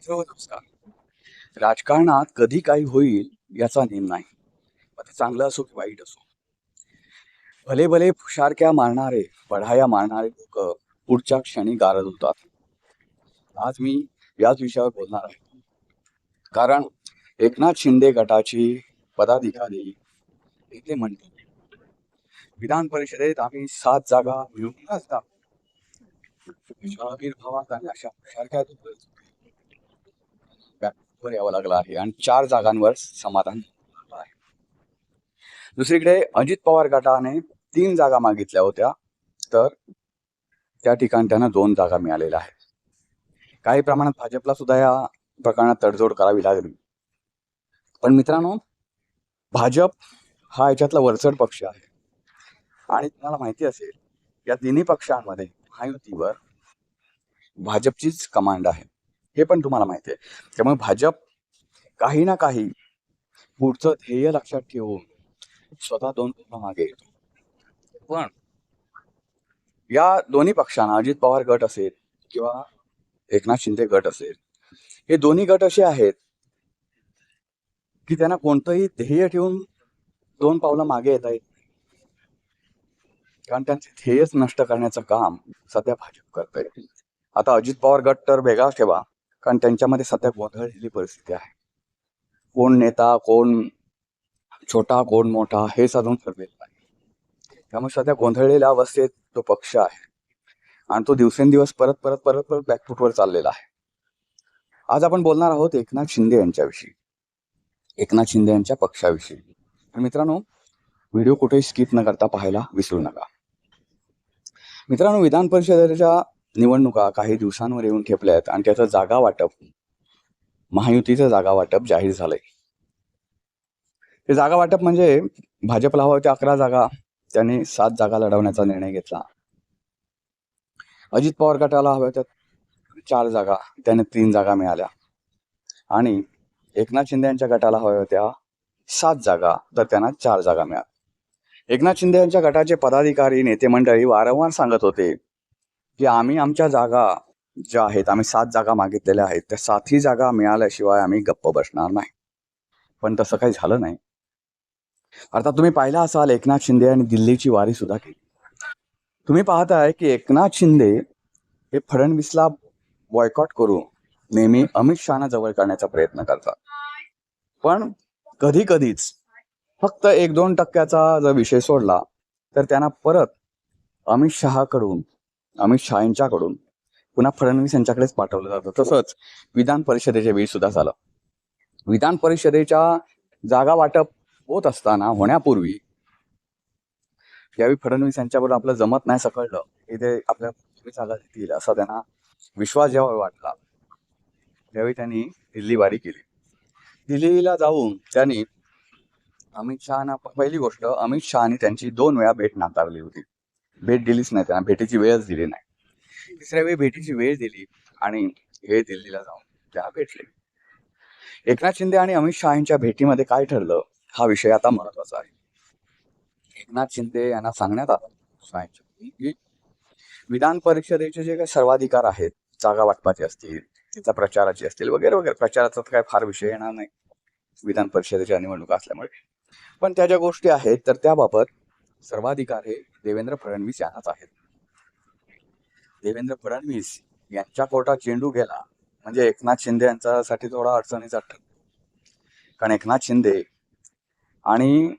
मित्र नमस्कार. राजकारणात कधी काही होईल याचा नेम नाही. मग ते चांगलं असो की वाईट असो. भले भले फुशारक्या मारणारे, बढाया मारणारे लोक पुढच्या क्षणी गारद होतात. आज मी याच विषयावर बोलणार आहे. कारण एकनाथ शिंदे गटाची पदाधिकारी इथे म्हणतो, विधान परिषदेत आम्ही 7 जागा मिळवूनच दाखवू. आविर्भावात आणि अशा फुशारक्या वर यावं लागलं आहे आणि 4 जागांवर समाधान झालं आहे. दुसरीकडे अजित पवार गटाने 3 जागा मागितल्या होत्या, तर त्या ठिकाणी त्यांना 2 जागा मिळालेल्या आहेत. काही प्रमाणात भाजपला सुद्धा या प्रकरणात तडजोड करावी लागली. पण मित्रांनो, भाजप हा याच्यातला वरचढ पक्ष आहे आणि तुम्हाला माहिती असेल या तिन्ही पक्षांमध्ये महायुतीवर भाजपचीच कमांड आहे, हे पण तुम्हाला माहिती आहे. त्यामुळे भाजप काही ना काही पुढचं ध्येय लक्षात ठेवून स्वतः 2 पावलं मागे येतो. पण या दोन्ही पक्षांना, अजित पवार गट असेल किंवा एकनाथ शिंदे गट असेल, हे दोन्ही गट असे आहेत की त्यांना कोणतंही ध्येय ठेवून 2 पावलं मागे येता येत नाही. कारण त्यांचे ध्येयच नष्ट करण्याचं काम सध्या भाजप करत आहे. आता अजित पवार गट तर वेगळा ठेवा, कारण त्यांच्यामध्ये सध्या गोंधळलेली परिस्थिती आहे. कोण नेता, कोण छोटा, कोण मोठा हे साधून ठरलेलं आहे. त्यामुळे सध्या गोंधळलेल्या अवस्थेत तो पक्ष आहे आणि तो दिवसेंदिवस परत परत परत परत बॅकफूटवर चाललेला आहे. आज आपण बोलणार आहोत एकनाथ शिंदे यांच्याविषयी, एकनाथ शिंदे यांच्या पक्षाविषयी. मित्रांनो, व्हिडिओ कुठेही स्किप न करता पाहायला विसरू नका. मित्रांनो, विधान परिषदेच्या निवडणुका काही दिवसांवर येऊन ठेपल्या आहेत आणि त्याचं जागा वाटप, महायुतीचं जागा वाटप जाहीर झालंय. हे जागा वाटप म्हणजे भाजपला हवं होत्या 11 जागा, त्यांनी 7 जागा लढवण्याचा निर्णय घेतला. अजित पवार गटाला हव्या होत्या 4 जागा, त्याने 3 जागा मिळाल्या आणि एकनाथ शिंदे यांच्या गटाला हव्या होत्या 7 जागा, तर त्यांना 4 जागा मिळाल्या. एकनाथ शिंदे यांच्या गटाचे पदाधिकारी, नेते मंडळी वारंवार सांगत होते की आम्ही आमच्या जागा ज्या आहेत, आम्ही 7 जागा मागितलेल्या आहेत, त्या 7ही जागा मिळाल्याशिवाय आम्ही गप्प बसणार नाही. पण तसं काही झालं नाही. अर्थात तुम्ही पाहिला असाल, एकनाथ शिंदे यांनी दिल्लीची वारी सुद्धा केली. तुम्ही पाहताय की एकनाथ शिंदे हे फडणवीसला बॉयकॉट करून नेहमी अमित शहाना जवळ करण्याचा प्रयत्न करतात. पण कधी कधीच फक्त 1-2% जर विषय सोडला तर त्यांना परत अमित शहा यांच्याकडून पुन्हा फडणवीस यांच्याकडेच पाठवलं जातं. तसंच विधान परिषदेच्या वेळी सुद्धा झालं. विधान परिषदेच्या जागा वाटप होत असताना, होण्यापूर्वी, यावेळी फडणवीस यांच्याबरोबर आपलं जमत नाही सकळलं, इथे आपल्या जागा देतील असा त्यांना विश्वास जेव्हा वाटला, त्यावेळी त्यांनी दिल्ली वारी केली. दिल्लीला जाऊन त्यांनी अमित शहाना, पहिली गोष्ट, अमित शहानी त्यांची 2 वेळा भेट नाकारली होती. भेट दिलीच नाही, त्यांना भेटीची वेळच दिली नाही. तिसऱ्या वेळी भेटीची वेळ दिली आणि हे दिल्लीला जाऊन त्या भेटले. एकनाथ शिंदे आणि अमित शहा यांच्या भेटीमध्ये काय ठरलं, हा विषय आता महत्वाचा आहे. एकनाथ शिंदे यांना सांगण्यात आलं की विधान परिषदेचे जे काही सर्वाधिकार आहेत, जागा वाटपाचे असतील, त्याचा प्रचाराचे असतील, वगैरे वगैरे, प्रचाराचा काय फार विषय येणार नाही विधान परिषदेच्या निवडणुका असल्यामुळे, पण त्या ज्या गोष्टी आहेत तर त्याबाबत सर्वाधिकार हे देवेंद्र फडणवीस यांनाच आहेत. देवेंद्र फडणवीस यांच्या कोर्टात चेंडू गेला म्हणजे एकनाथ शिंदे यांच्यासाठी थोडा अडचणीचा ठरतो. कारण एकनाथ शिंदे आणि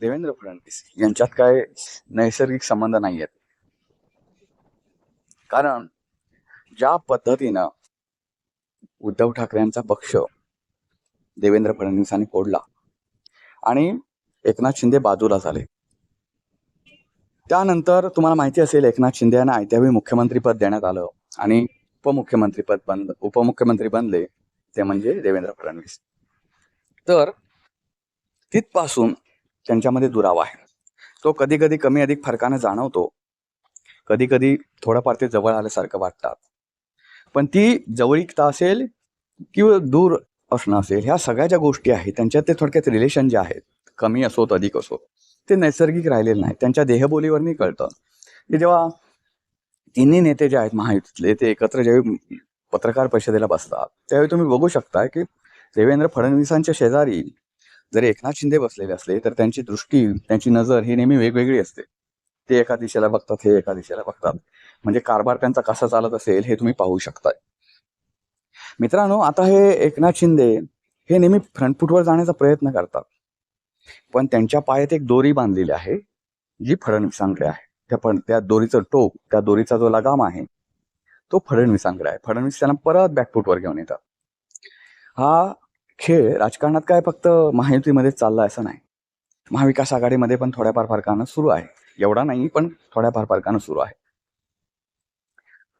देवेंद्र फडणवीस यांच्यात काय नैसर्गिक संबंध नाही आहेत. कारण ज्या पद्धतीनं उद्धव ठाकरे यांचा पक्ष देवेंद्र फडणवीसांनी फोडला आणि एकनाथ शिंदे बाजूला झाले, त्यानंतर तुम्हाला माहिती असेल एकनाथ शिंदे यांना आयत्यावेळी मुख्यमंत्रीपद देण्यात आलं आणि उपमुख्यमंत्री बनले ते म्हणजे देवेंद्र फडणवीस. तर तिथपासून त्यांच्यामध्ये दुरावा आहे. तो कधी कधी कमी अधिक फरकाने जाणवतो, कधी कधी थोडंफार ते जवळ आल्यासारखं वाटतात. पण ती जवळीकता असेल किंवा दूर असणं असेल, ह्या सगळ्या ज्या गोष्टी आहेत त्यांच्यात ते थोडक्यात रिलेशन जे आहेत, कमी असोत अधिक असो, ते नैसर्गिक राहिलेले नाही. त्यांच्या देहबोलीवरनी कळतं की जेव्हा तिन्ही नेते जे आहेत महायुतीतले, ते एकत्र जेव्हा पत्रकार परिषदेला बसतात त्यावेळी तुम्ही बघू शकता की देवेंद्र फडणवीसांच्या शेजारी जर एकनाथ शिंदे बसलेले असले तर त्यांची दृष्टी, त्यांची नजर ही नेहमी वेगवेगळी असते. ते एका दिशेला बघतात, हे एका दिशेला बघतात. म्हणजे कारभार त्यांचा कसा चालत असेल हे तुम्ही पाहू शकताय. मित्रांनो, आता हे एकनाथ शिंदे हे नेहमी फ्रंटफूटवर जाण्याचा प्रयत्न करतात, पण त्यांच्या पायात एक दोरी बांधलेली आहे जी फडणवीसांकडे आहे. त्या दोरीचं टोक, त्या दोरीचा जो लगाम आहे तो फडणवीसांकडे आहे. फडणवीस त्यांना परत बॅकफूटवर घेऊन येतात. हा खेळ राजकारणात काय फक्त महायुतीमध्ये चाललाय असं नाही. महाविकास आघाडीमध्ये पण थोड्याफार फरकानं सुरू आहे. एवढा नाही, पण थोड्याफार फरकानं सुरू आहे.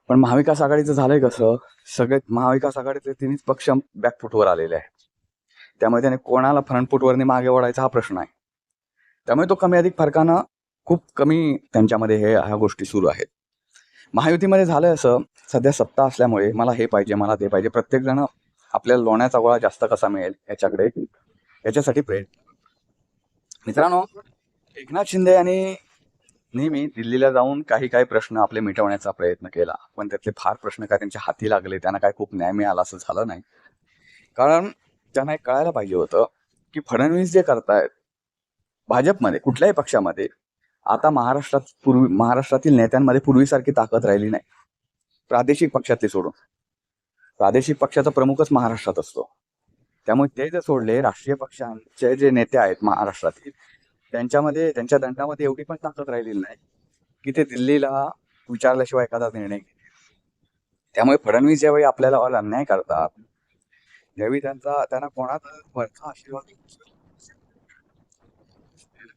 पण महाविकास आघाडीचं झालंय कसं, सगळे महाविकास आघाडीचे तिन्ही पक्ष बॅकफूटवर आलेले आहेत. त्यामुळे त्याने कोणाला फ्रंटफूटवरने मागे ओढायचा हा प्रश्न आहे. त्यामुळे तो कमी अधिक फरकानं खूप कमी त्यांच्यामध्ये ह्या गोष्टी सुरू आहेत. महायुतीमध्ये झालंय असं, सध्या सत्ता असल्यामुळे मला हे पाहिजे, मला ते पाहिजे, प्रत्येक जण आपल्याला लोण्याचा गोळा जास्त कसा मिळेल याच्यासाठी प्रयत्न. मित्रांनो, एकनाथ शिंदे यांनी नेहमी दिल्लीला जाऊन काही प्रश्न आपले मिटवण्याचा प्रयत्न केला, पण त्यातले फार प्रश्न काय त्यांच्या हाती लागले, त्यांना काय खूप न्याय मिळाला असं झालं नाही. कारण त्यांना एक कळायला पाहिजे होतं की फडणवीस जे करतायत भाजपमध्ये, कुठल्याही पक्षामध्ये आता महाराष्ट्रातील नेत्यांमध्ये पूर्वीसारखी ताकद राहिली नाही. प्रादेशिक पक्षातले सोडून प्रादेशिक पक्षाचा प्रमुखच महाराष्ट्रात असतो. त्यामुळे ते जर सोडले, राष्ट्रीय पक्षांचे जे नेते आहेत महाराष्ट्रातील, त्यांच्या दंडामध्ये एवढी पण ताकद राहिलेली नाही की ते दिल्लीला विचारल्याशिवाय एखादा निर्णय घेतील. त्यामुळे फडणवीस ज्यावेळी आपल्याला अन्याय करतात, त्यावेळी त्यांना कोणाचा वरचा आशीर्वाद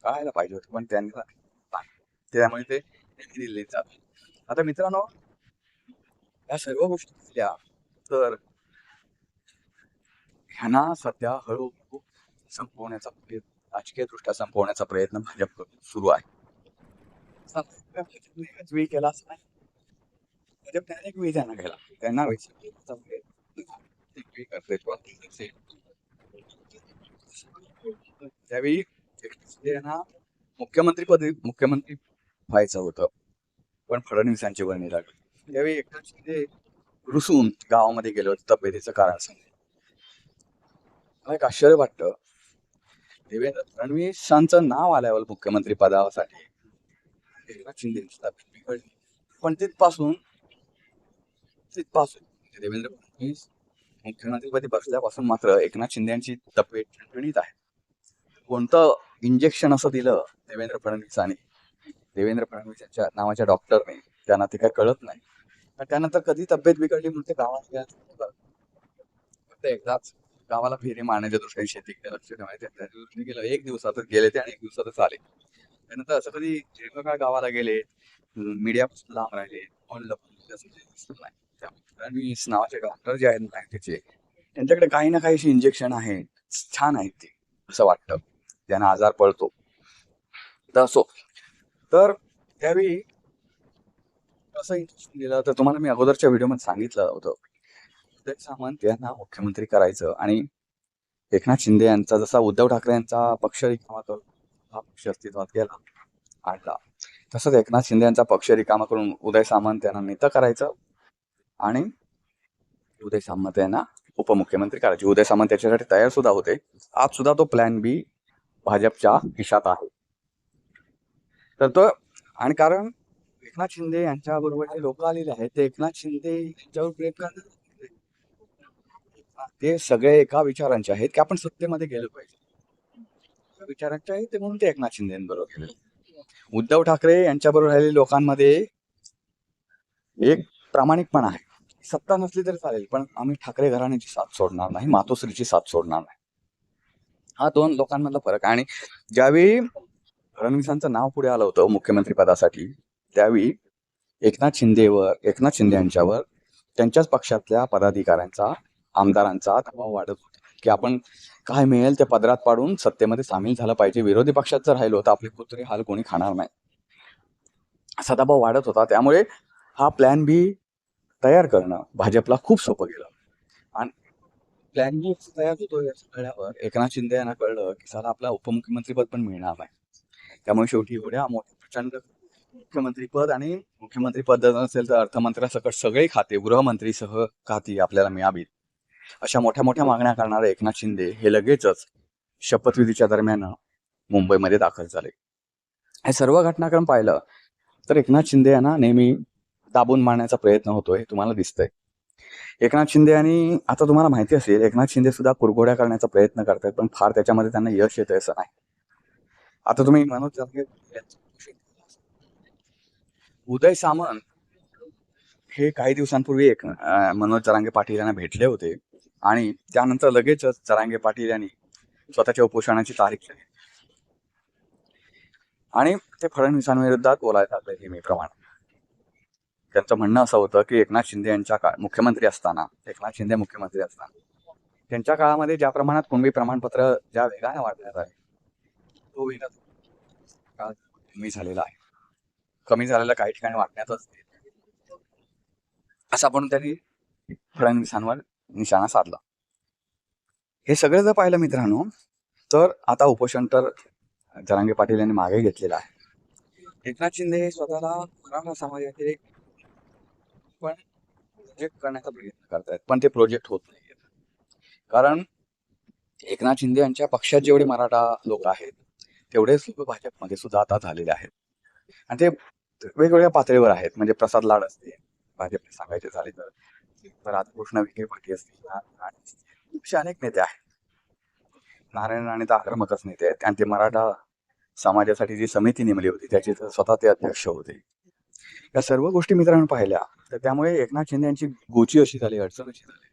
कळायला पाहिजे होतं, पण त्यांना त्यामुळे ते दिल्लीत जातात. आता मित्रांनो, या सर्व गोष्टी असल्या तर ह्यांना सध्या हळूहळू संपवण्याचा राजकीय दृष्ट्या संपवण्याचा प्रयत्न भाजप सुरू आहे. एकच वेळी केला असं नाही, भाजप अनेक वेळी त्यांना केला. त्यांना त्यावेळी त्यांना मुख्यमंत्री व्हायचं होतं, पण फडणवीसांची वर्णी लागली. त्यावेळी एकनाथ शिंदे रुसून गावामध्ये गेले होते तब्येतीचं कारण सांगितलं. मला एक आश्चर्य वाटतं, देवेंद्र फडणवीसांचं नाव आल्यावर मुख्यमंत्री पदासाठी एकनाथ शिंदेची तब्येत बिघडली, पण तिथपासून देवेंद्र फडणवीस मुख्यमंत्रीपदी बसल्यापासून मात्र एकनाथ शिंदे यांची तब्येत ठणठणीत आहे. कोणतं इंजेक्शन असं दिलं देवेंद्र फडणवीस यांच्या नावाच्या डॉक्टरने, त्यांना ते काय कळत नाही. त्यानंतर कधी तब्येत बिघडली म्हणते गावात एकदाच गावाला फेरी मारण्याच्या दृष्टीने शेतीकडे लक्ष ठेवायचे दृष्टीने गेलं. 1 दिवसातच गेले ते आणि 1 दिवसातच आले. त्यानंतर असं कधी दीर्घकाळ गावाला गेले, मीडियापासून लांब राहिले, नाही. फडणवीस नावाचे डॉक्टर जे आहेत बँकेचे, त्यांच्याकडे काही ना काही इंजेक्शन आहे, छान आहेत ते, असं वाटतं ज्यांना आजार पळतो. तर असो, तर त्यावेळी असं इंजेक्शन दिलं तर तुम्हाला मी अगोदरच्या व्हिडिओमध्ये सांगितलं होतं, उदय सामंत यांना मुख्यमंत्री करायचं आणि एकनाथ शिंदे यांचा जसा उद्धव ठाकरे यांचा पक्ष रिकामा करून हा पक्ष अस्तित्वात गेला आणला, तसंच एकनाथ शिंदे यांचा पक्ष रिकामा करून उदय सामंत यांना नेता करायचं आणि उदय सामंत यांना उपमुख्यमंत्री करायचे. उदय सामंत त्याच्यासाठी तयार सुद्धा होते. आज सुद्धा तो प्लॅन बी भाजपच्या खिशात आहे. तर तो, आणि कारण एकनाथ शिंदे यांच्या बरोबर जे लोक आलेले आहेत ते एकनाथ शिंदे यांच्यावर प्रेम करतात. ते सगळे एका विचारांचे आहेत की आपण सत्तेमध्ये गेलो पाहिजे, विचारांचे आहेत ते, म्हणून ते एकनाथ शिंदेबरोबर गेले. उद्धव ठाकरे यांच्याबरोबर राहिलेल्या लोकांमध्ये एक प्रामाणिकपणा आहे. सत्ता नसली तरी चालेल, पण आम्ही ठाकरे घराण्याची साथ सोडणार नाही, मातोश्रीची साथ सोडणार नाही. हा 2 लोकांमधला फरक आहे. आणि ज्यावेळी फडणवीसांचं नाव पुढे आलं होतं मुख्यमंत्री पदासाठी, त्यावेळी एकनाथ शिंदे यांच्यावर त्यांच्याच पक्षातल्या पदाधिकाऱ्यांचा, आमदारांचा दबाव वाढत होता की आपण काय मिळेल ते पदरात पाडून सत्तेमध्ये सामील झालं पाहिजे. विरोधी पक्षात जर राहिलो तर आपले कुत्रे हाल कोणी खाणार नाही, असा दबाव वाढत होता. त्यामुळे हा प्लॅन बी तयार करणं भाजपला खूप सोपं गेलं. आणि प्लॅन बी तयार होतो याचं कळल्यावर एकनाथ शिंदे यांना कळलं की साला आपला उपमुख्यमंत्रीपद पण मिळणार नाही. त्यामुळे शेवटी एवढ्या मोठ्या प्रचंड मुख्यमंत्रीपद आणि मुख्यमंत्रीपद नसेल तर अर्थमंत्र्यासकट सगळे खाते, गृहमंत्रीसह खाती आपल्याला मिळावीत, अशा मोठ्या मोठ्या मागण्या करणारे एकनाथ शिंदे हे लगेचच शपथविधीच्या दरम्यान मुंबईमध्ये दाखल झाले. हे सर्व घटनाक्रम पाहिलं तर एकनाथ शिंदे यांना नेहमी दाबून मारण्याचा प्रयत्न होतोय, हे तुम्हाला दिसतंय. एकनाथ शिंदे आणि आता तुम्हाला माहिती असेल, एकनाथ शिंदे सुद्धा कुरघोड्या करण्याचा प्रयत्न करतात, पण फार त्याच्यामध्ये त्यांना यश येतंय असं नाही. आता तुम्ही मनोज जरांगे उदय सामंत हे काही दिवसांपूर्वी मनोज जरांगे पाटील यांना भेटले होते आणि त्यानंतर लगेचच जरांगे पाटील यांनी स्वतःच्या उपोषणाची तारीख दिली आणि ते फडणवीसांविरोधात बोलायला लागले नेहमीप्रमाणे. त्यांचं म्हणणं असं होतं की एकनाथ शिंदे यांच्या मुख्यमंत्री असताना त्यांच्या काळामध्ये ज्या प्रमाणात कुणबी प्रमाणपत्र ज्या वेगाने वाढण्यात आले, तो वेग काळ कमी झालेला काही ठिकाणी वाटण्यातच असं म्हणून त्यांनी फडणवीसांवर निशाणा साधला. हे सगळं जर पाहिलं मित्रांनो, तर आता उपोषण तर जरांगे पाटील यांनी मागे घेतलेलं आहे. एकनाथ शिंदे हे स्वतःला मराठा समाजाचे पण प्रोजेक्ट करण्याचा प्रयत्न करतायत, पण ते प्रोजेक्ट होत नाही. कारण एकनाथ शिंदे यांच्या पक्षात जेवढे मराठा लोक आहेत तेवढेच लोक भाजपमध्ये सुद्धा आता झालेले आहेत आणि ते वेगवेगळ्या पातळीवर आहेत. म्हणजे प्रसाद लाड असते भाजपने सांगायचे झाले तर, राधाकृष्ण विखे पाटील असतील, असे अनेक नेते आहेत. नारायण राणे तर आक्रमकच नेते आहेत आणि ते मराठा समाजासाठी जी समिती नेमली होती त्याचे स्वतः ते अध्यक्ष होते. या सर्व गोष्टी मित्रांनो पाहिल्या तर त्यामुळे एकनाथ शिंदे यांची गोची अशी झाली, अडचण अशी झाली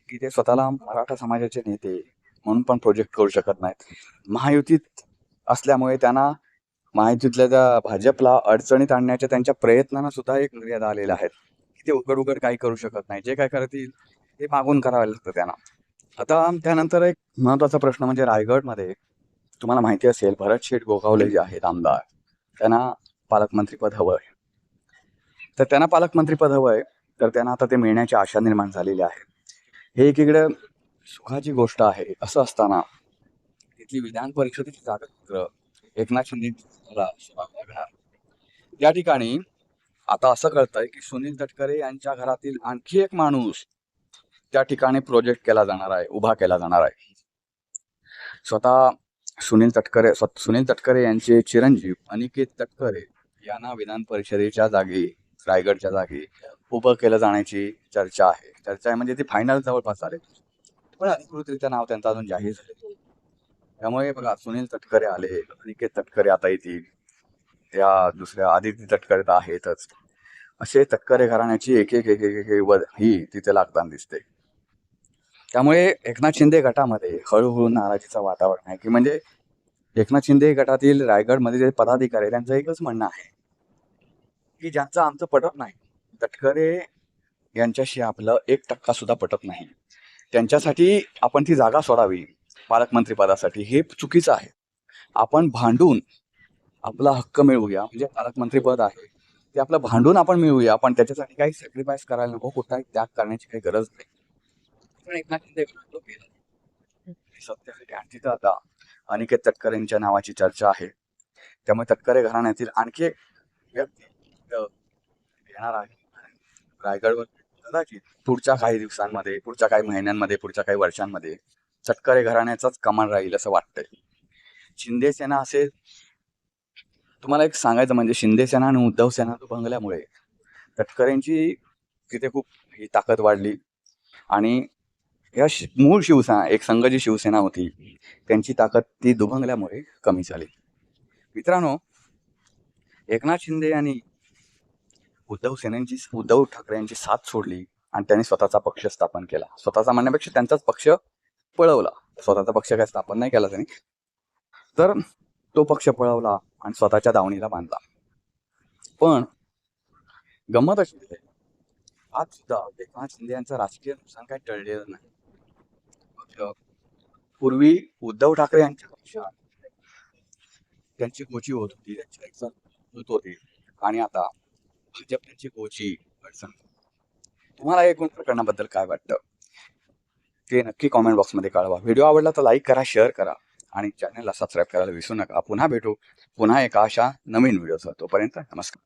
की ते स्वतःला मराठा समाजाचे नेते म्हणून पण प्रोजेक्ट करू शकत नाहीत. महायुतीत असल्यामुळे त्यांना महायुतीतल्या त्या भाजपला अडचणीत आणण्याच्या त्यांच्या प्रयत्नांना सुद्धा एक मर्यादा आलेल्या आहेत की ते उघड उघड काही करू शकत नाही. जे काय करतील ते मागून करावं लागतं त्यांना. आता त्यानंतर एक महत्वाचा प्रश्न म्हणजे रायगडमध्ये तुम्हाला माहिती असेल, भरत शेठ गोगावले जे आहेत आमदार, त्यांना पालकमंत्रीपद हवं आहे. तर त्यांना पालकमंत्रीपद हवं आहे, तर त्यांना आता ते मिळण्याची आशा निर्माण झालेली आहे. हे एकीकडे सुखाची गोष्ट आहे. असं असताना तिथली विधान परिषदेची जागा एकनाथ शिंदे त्या ठिकाणी आता असं कळतंय की सुनील तटकरे यांच्या घरातील आणखी एक माणूस त्या ठिकाणी प्रोजेक्ट केला जाणार आहे, उभा केला जाणार आहे. स्वतः सुनील तटकरे यांचे चिरंजीव अनिकेत तटकरे यांना विधान परिषदेच्या जागी, रायगडच्या जागी उभं केलं जाण्याची चर्चा आहे म्हणजे ती फायनल जवळपास आले, पण अधिकृतरित्या नाव त्यांचं अजून जाहीर झाले. त्यामुळे बघा, सुनील तटकरे आले, अनिकेत तटकरे आता येतील, त्या दुसऱ्या आदिती तटकरे तर आहेतच. असे तटकरे घराण्याची एक ही तिथे लागताना दिसते. त्यामुळे एकनाथ शिंदे गटामध्ये हळूहळू नाराजीचं वातावरण आहे की म्हणजे एकनाथ शिंदे गटातील रायगडमध्ये जे पदाधिकारी त्यांचं एकच म्हणणं आहे की ज्यांचं आमचं पटत नाही, तटकरे यांच्याशी आपलं 1% सुद्धा पटत नाही, त्यांच्यासाठी आपण ती जागा सोडावी पालकमंत्री पदासाठी, हे चुकीचं आहे. आपण भांडून आपला हक्क मिळवूया, म्हणजे पालकमंत्री पद आहे ते आपलं भांडून आपण मिळवूया, पण त्याच्यासाठी काही सॅक्रिफाईस करायला नको, कुठलाही त्याग करण्याची काही गरज नाही. पण एकनाथ शिंदे सत्यासाठी आणि तिथं आता अनिकेत तटकरेंच्या नावाची चर्चा आहे. त्यामुळे तटकरे घराण्यातील आणखी एक व्यक्ती येणार आहे रायगडवर. कदाचित पुढच्या काही दिवसांमध्ये, पुढच्या काही महिन्यांमध्ये, पुढच्या काही वर्षांमध्ये तटकरे घराण्याचाच कमान राहील असं वाटतंय. शिंदे सेना असेल, तुम्हाला एक सांगायचं म्हणजे शिंदे सेना आणि उद्धव सेना बंगल्यामुळे तटकरेंची तिथे खूप ही ताकद वाढली आणि या मूळ शिवसेना, एक संघ जी शिवसेना होती त्यांची ताकद ती दुभंगल्यामुळे कमी झाली. मित्रांनो, एकनाथ शिंदे यांनी उद्धव ठाकरे यांची साथ सोडली आणि त्यांनी स्वतःचा पक्ष स्थापन केला. स्वतःचा म्हणण्यापेक्षा त्यांचाच पक्ष पळवला. स्वतःचा पक्ष काय स्थापन नाही केला त्यांनी, तर तो पक्ष पळवला आणि स्वतःच्या दावणीला बांधला. पण गंमत अशी आहे, आज सुद्धा एकनाथ शिंदे यांचं राजकीय नुकसान काही टळलेलं नाही. पूर्वी उद्धव ठाकरे यांच्या पक्षात त्यांची गोची होत होती, त्यांची अडचण होत होती आणि आता भाजप त्यांची गोची अडचण. तुम्हाला एकूण प्रकरणाबद्दल काय वाटतं ते नक्की कॉमेंट बॉक्समध्ये कळवा. व्हिडिओ आवडला तर लाईक करा, शेअर करा आणि चॅनलला सबस्क्राईब करायला विसरू नका. पुन्हा भेटू पुन्हा एका अशा नवीन व्हिडिओसह. तोपर्यंत नमस्कार.